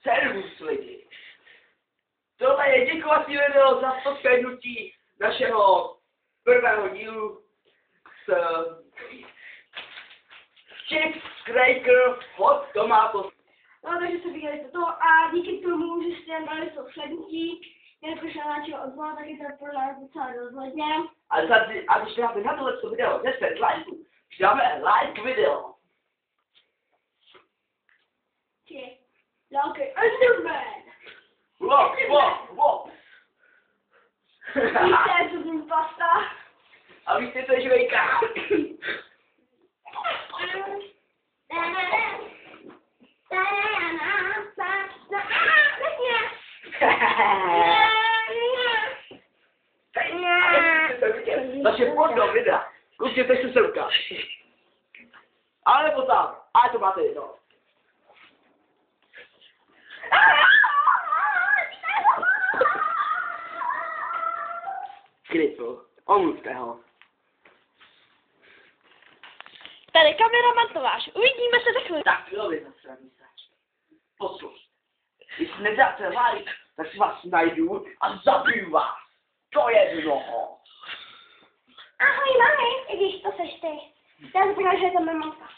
Servus lidi. Tohle je děkovací video za shlédnutí našeho prvého dílu s Chips Cracker Hot Tomatoes. No, takže se viděli toto a díky tomu, že jste dali to shlédnutí, jelikož na našeho odboru, tak je to pro nás docela rozhodně. A když dáme na tohle video 10 lajků, dáme like video. Like Enderman! Wow. Víte, co tím pasta? A víte, co je žvejka? Naše porno videa. Koukněte se semka. Ale nebo tam. A to máte jedno. Krypl. Omluvte ho. Tady kameraman Tomáš. Uvidíme se za chvíli. Tak jo, vy zasraný sračky. Poslušte. Když nedáte like, tak si vás najdu a zabiju vás. To je mnoho. Ahoj, mami. I když to seš ty. Já znamená, že je to moje mamka.